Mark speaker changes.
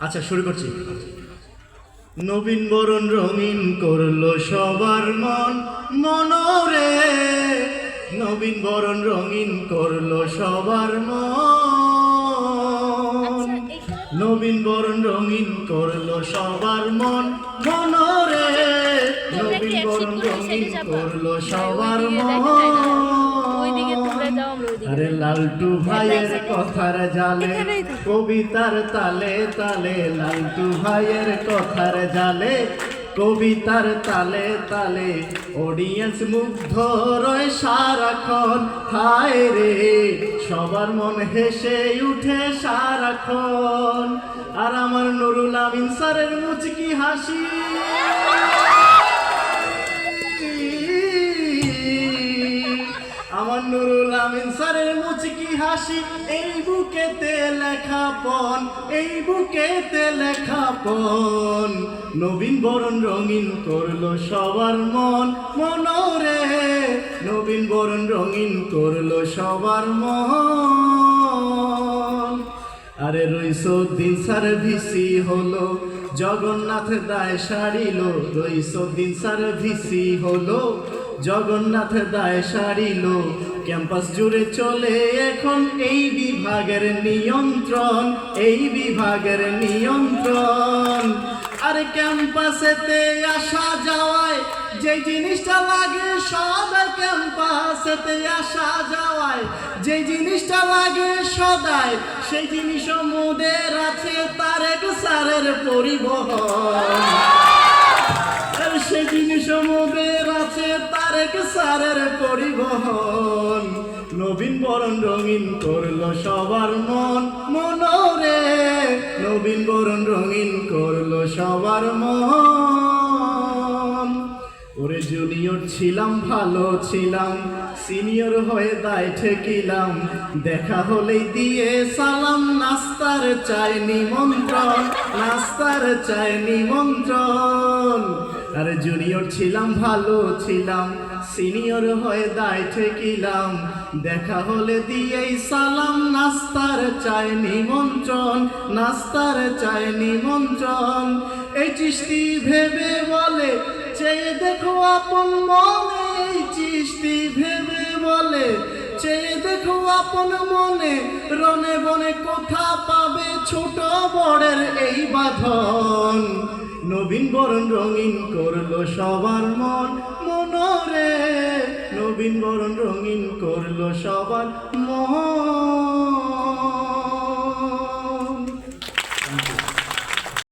Speaker 1: আচ্ছা শুরু করছি। নবীন বরণ রঙিন করলো সবার মন মনরে, নবীন বরণ রঙিন করলো সবার মন, নবীন বরণ রঙিন করলো সবার মন মনরে, নবীন বরণ রঙিন করলো সবার মন। আরে লালটু ভাইয়ের কথার জালে কবিতার তালে তালে, লালটু ভাইয়ের কথার জালে কবিতার তালে তালে, অডিয়েন্স মুগ্ধ রয় সারাক্ষণ। হায় রে সবার মন হেসে উঠে সারাক্ষণ। আর আমার নুরুল আমিন স্যারের মুচকি হাসি, আমার নুরুল আমিন স্যারের মুচকি হাসি, এই বুকেতে লেখা পন, এই বুকেতে লেখা পন। নবীন বরণ রঙিন করলো সবার মন মনরে, নবীন বরণ রঙিন করলো সবার মন। আরে রইসুদ্দিন স্যার ভিসি হলো, জগন্নাথ দায় সারিল, রইসুদ্দিন স্যার ভিসি হলো, জগন্নাথ দায় সারিল। ক্যাম্পাস জুড়ে চলে এখন এই বিভাগের নিয়ন্ত্রণ, এই বিভাগের নিয়ন্ত্রণ। আরে ক্যাম্পাসেতে আসা যাওয়ায় যে জিনিসটা লাগে সদাই, ক্যাম্পাসেতে আসা যাওয়ায় যে জিনিসটা লাগে সদাই, সেই জিনিস মোদের আছে তারেক স্যারের পরিবহন। সেই জিনিস মোদের আছে তারেক স্যারের পরিবহন। নবীন বরণ রঙিন করলো সবার মন মনরে, নবীন বরণ রঙিন করলো সবার মন। ওরে জুনিয়র ছিলাম ভালো ছিলাম, সিনিয়র হয়ে দায় ঠেকিলাম, দেখা হলেই দিয়ে সালাম, নাস্তার চাই নিমন্ত্রণ, নাস্তার চাই নিমন্ত্রণ। আরে জুনিয়র ছিলাম ভালো ছিলাম, সিনিয়র হয়ে দায় ঠেকিলাম, দেখা হলে দিয়েই সালাম, নাস্তার চাই নিমন্ত্রণ, নাস্তার চাই নিমন্ত্রণ। এই চিস্তি ভেবে বলে চেয়ে দেখো আপন মনে, এই চিস্তি ভেবে বলে চেয়ে দেখো আপন মনে, রনে বনে কোথা পাবে ছোট বড়ের এই বাঁধন। নবীন বরণ রঙিন করলো সবার মন মনরে, নবীন বরণ রঙিন করলো সবার মন।